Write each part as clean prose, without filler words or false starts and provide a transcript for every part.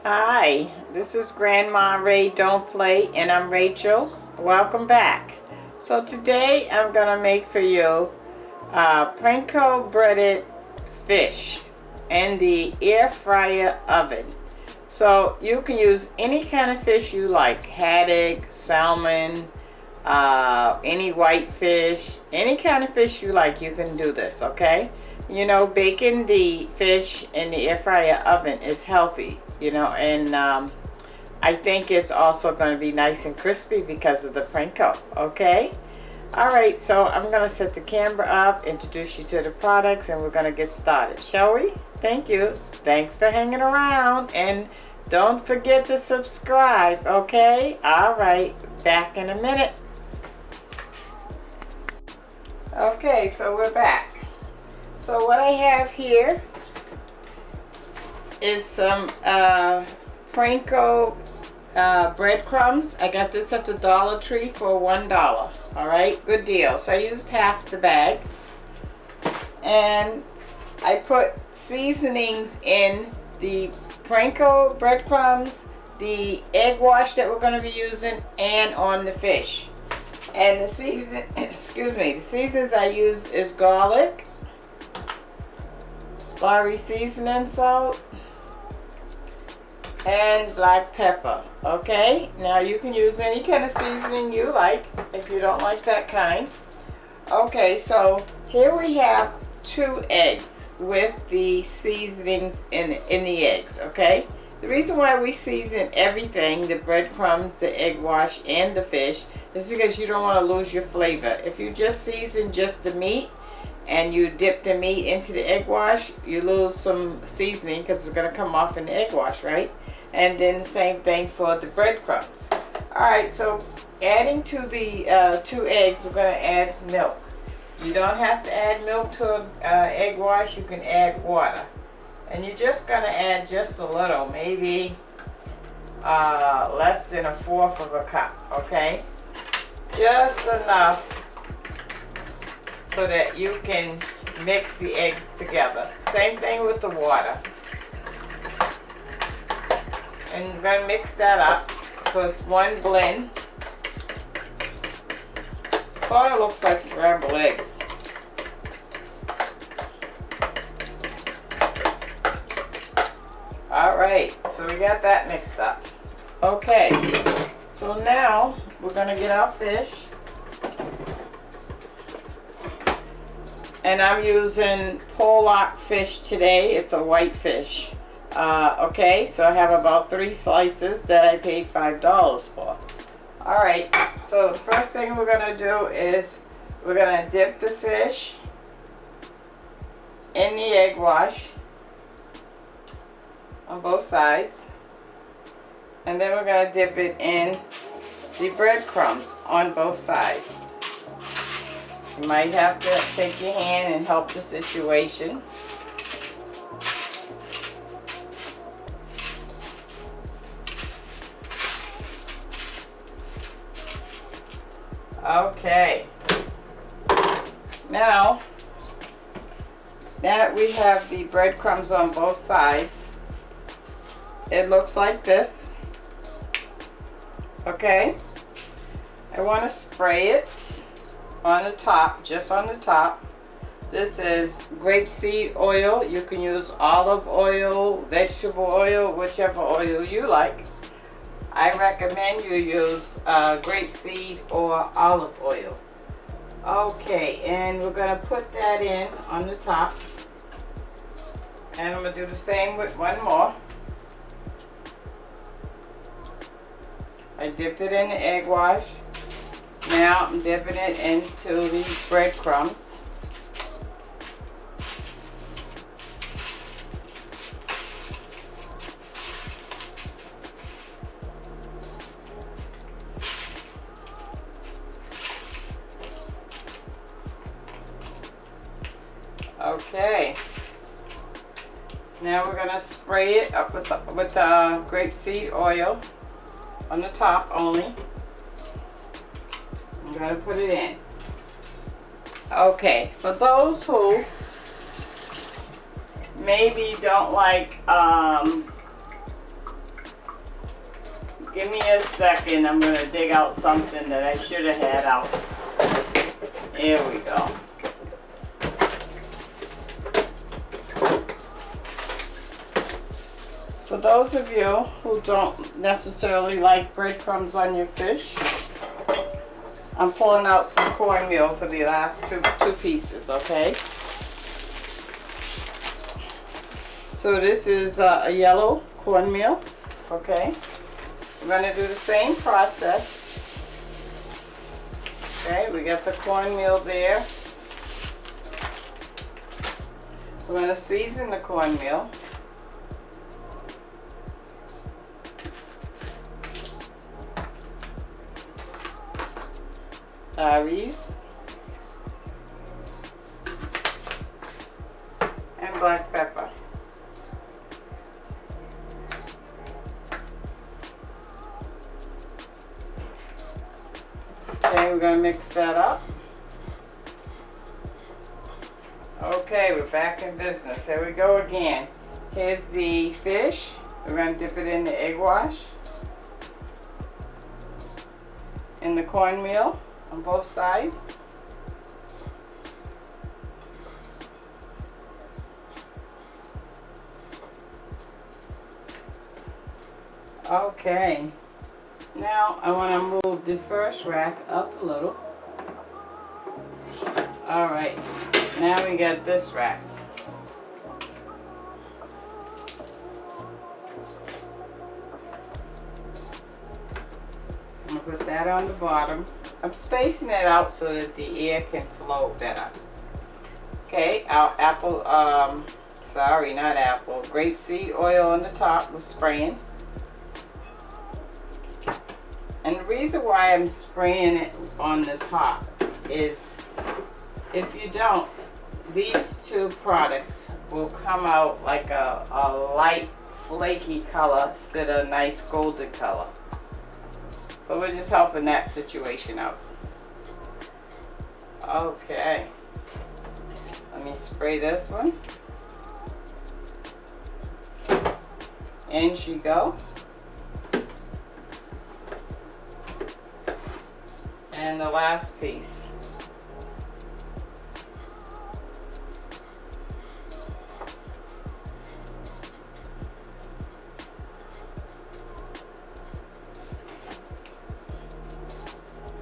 Hi, this is Grandma Ray Don't Play, and I'm Rachel. Welcome back. So today I'm gonna make for you Panko breaded fish in the air fryer oven. So you can use any kind of fish you like: haddock, salmon, any white fish, any kind of fish you like. You can do this, okay? You know, baking the fish in the air fryer oven is healthy, and I think it's also going to be nice and crispy because of the Panko, okay? All right, so I'm going to set the camera up, introduce you to the products, and we're going to get started, shall we? Thank you. Thanks for hanging around, and don't forget to subscribe, okay? All right, back in a minute. Okay, so we're back. So what I have here is some Panko breadcrumbs. I got this at the Dollar Tree for $1. All right, good deal. So I used half the bag, and I put seasonings in the Panko breadcrumbs, the egg wash that we're going to be using, and on the fish. And the season, the seasons I use is garlic, Lorry seasoning salt, and black pepper. Okay, now you can use any kind of seasoning you like if you don't like that kind. Okay, so here we have 2 eggs with the seasonings in the eggs. Okay, the reason why we season everything, the breadcrumbs, the egg wash, and the fish, is because you don't want to lose your flavor. If you just season just the meat and you dip the meat into the egg wash, you lose some seasoning because it's going to come off in the egg wash, right? And then the same thing for the breadcrumbs. Alright, so adding to the 2 eggs, we're going to add milk. You don't have to add milk to an egg wash. You can add water. And you're just going to add just a little, maybe less than 1/4 of a cup, okay? Just enough so that you can mix the eggs together. Same thing with the water. And we're going to mix that up so it's one blend. Sort of looks like scrambled eggs. Alright, so we got that mixed up. Okay, so now we're going to get our fish. And I'm using Pollock fish today. It's a white fish. Okay, so I have about 3 slices that I paid $5 for. Alright, so the first thing we're going to do is we're going to dip the fish in the egg wash on both sides. And then we're going to dip it in the breadcrumbs on both sides. You might have to take your hand and help the situation. Okay. Now that we have the breadcrumbs on both sides, it looks like this. Okay. I want to spray it on the top, just on the top. This is grapeseed oil. You can use olive oil, vegetable oil, whichever oil you like. I recommend you use grapeseed or olive oil. Okay, and we're going to put that in on the top. And I'm going to do the same with one more. I dipped it in the egg wash. Now I'm dipping it into the breadcrumbs. Okay. Now we're going to spray it up with grapeseed oil on the top only. I'm going to put it in. Okay, for those who maybe don't like Give me a second. I'm going to dig out something that I should have had out. Here we go. For those of you who don't necessarily like breadcrumbs on your fish, I'm pulling out some cornmeal for the last two pieces, okay? So this is a yellow cornmeal, okay? We're going to do the same process. Okay, we got the cornmeal there. We're going to season the cornmeal. Berries and black pepper. Okay, we're going to mix that up. Okay, we're back in business. Here we go again. Here's the fish. We're going to dip it in the egg wash. In the cornmeal on both sides. Okay. Now I want to move the first rack up a little. Alright, now we got this rack. I'm going to put that on the bottom. I'm spacing it out so that the air can flow better. Okay, our grapeseed oil on the top, we're spraying. And the reason why I'm spraying it on the top is if you don't, these two products will come out like a light flaky color instead of a nice golden color. So we're just helping that situation out. Okay. Let me spray this one. In she go. And the last piece.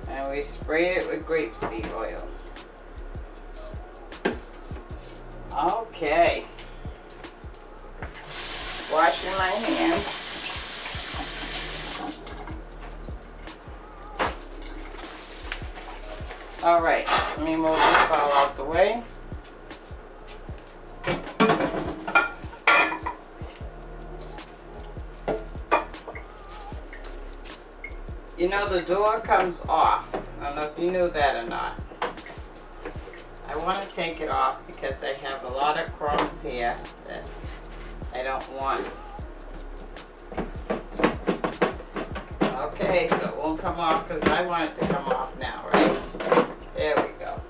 And we sprayed it with grapeseed oil. Okay. Washing my hands. Alright, let me move this all out the way. You know, the door comes off. I don't know if you knew that or not. I want to take it off because I have a lot of crumbs here that I don't want. Okay, so it won't come off because I want it to come off now, right? There we go.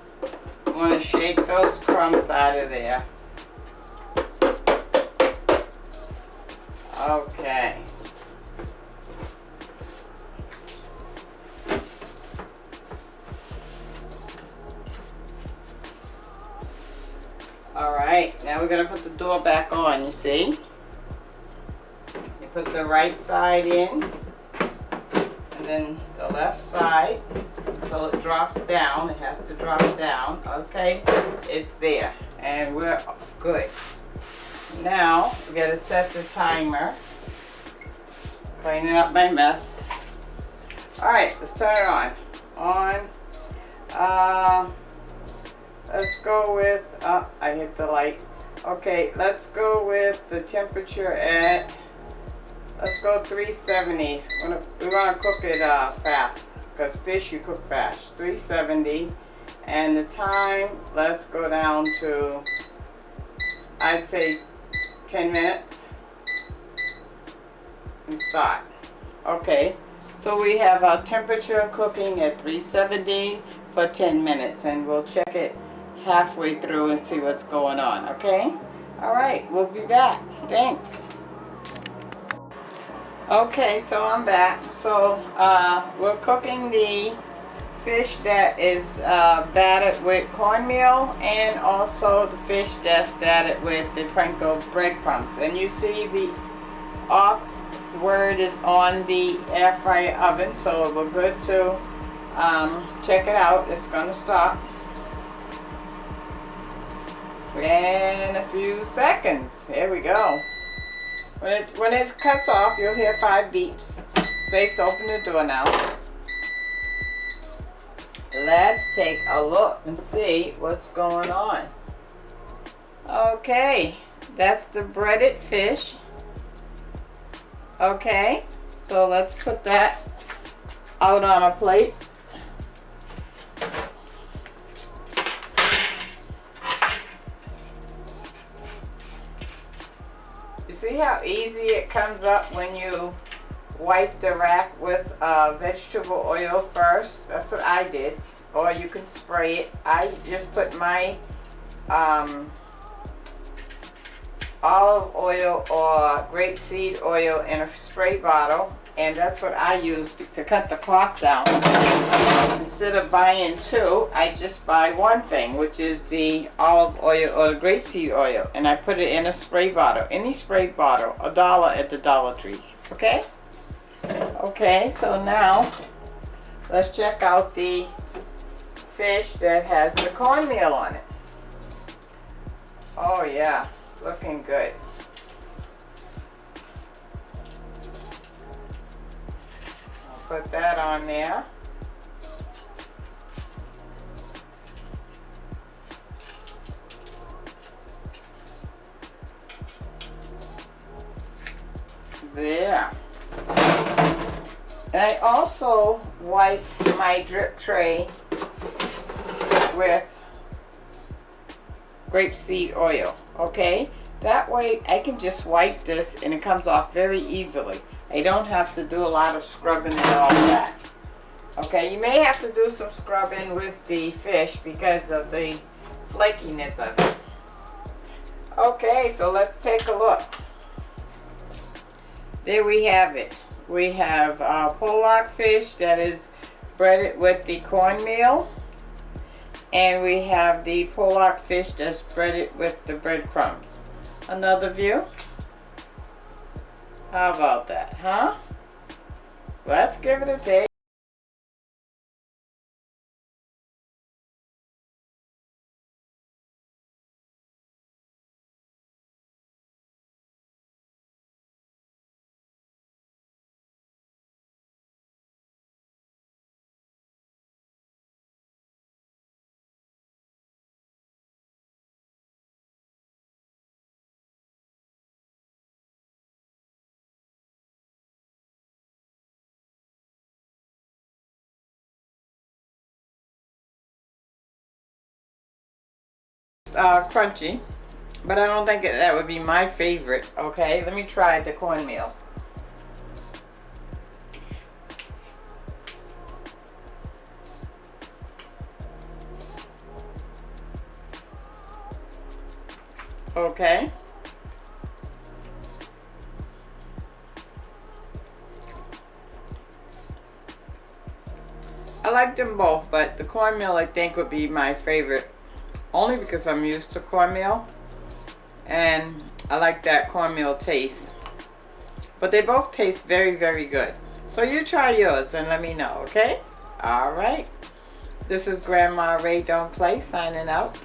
I want to shake those crumbs out of there. Okay. Alright, now we're going to put the door back on, you see? You put the right side in, and then the left side, until it drops down. It has to drop down. Okay, it's there, and we're good. Now, we got to set the timer. Cleaning up my mess. Alright, let's turn it on. Let's go with, I hit the light. Okay, let's go with the temperature at, let's go 370. We want to cook it fast, because fish you cook fast. 370. And the time, let's go down to, I'd say 10 minutes. And start. Okay, so we have our temperature cooking at 370 for 10 minutes, and we'll check it halfway through and see what's going on, okay? All right, we'll be back. Thanks. Okay, so I'm back. So we're cooking the fish that is battered with cornmeal, and also the fish that's battered with the Panko breadcrumbs. And you see the off word is on the air fryer oven, so we're good to check it out. It's gonna stop in a few seconds. Here we go. When it cuts off, you'll hear 5 beeps. Safe to open the door now. Let's take a look and see what's going on. Okay, that's the breaded fish. Okay, so let's put that out on a plate. You see how easy it comes up when you wipe the rack with vegetable oil first? That's what I did. Or you can spray it. I just put my olive oil or grapeseed oil in a spray bottle, and that's what I use to cut the cost down. Instead of buying 2, I just buy 1 thing, which is the olive oil or the grapeseed oil, and I put it in a spray bottle. Any spray bottle, $1 at the Dollar Tree. Okay? Okay, so now let's check out the fish that has the cornmeal on it. Oh yeah, looking good. I'll put that on there. There. And I also wiped my drip tray with grapeseed oil, okay? That way I can just wipe this and it comes off very easily. I don't have to do a lot of scrubbing and all that. Okay, you may have to do some scrubbing with the fish because of the flakiness of it. Okay, so let's take a look. There we have it. We have pollock fish that is breaded with the cornmeal. And we have the pollock fish that's breaded with the breadcrumbs. Another view. How about that, huh? Let's give it a taste. Crunchy, but I don't think that would be my favorite. Okay, let me try the cornmeal. Okay. I like them both, but the cornmeal I think would be my favorite. Only because I'm used to cornmeal and I like that cornmeal taste. But they both taste very, very good. So you try yours and let me know, okay? Alright. This is Grandma Ray Don't Play signing out.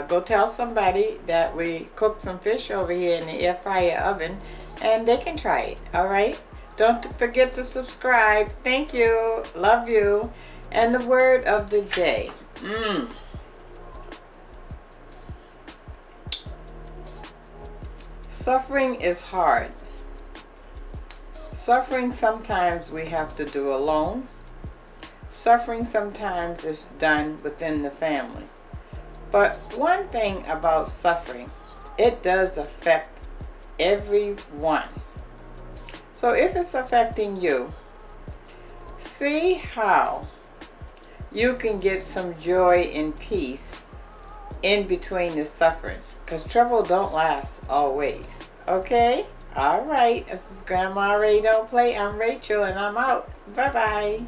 Go tell somebody that we cooked some fish over here in the air fryer oven and they can try it, alright? Don't forget to subscribe. Thank you. Love you. And the word of the day. Suffering is hard. Suffering sometimes we have to do alone. Suffering sometimes is done within the family. But one thing about suffering, it does affect everyone. So if it's affecting you, see how you can get some joy and peace in between the suffering. Because trouble don't last always. Okay? All right, this is Grandma Ray Don't Play. I'm Rachel, and I'm out. Bye-bye.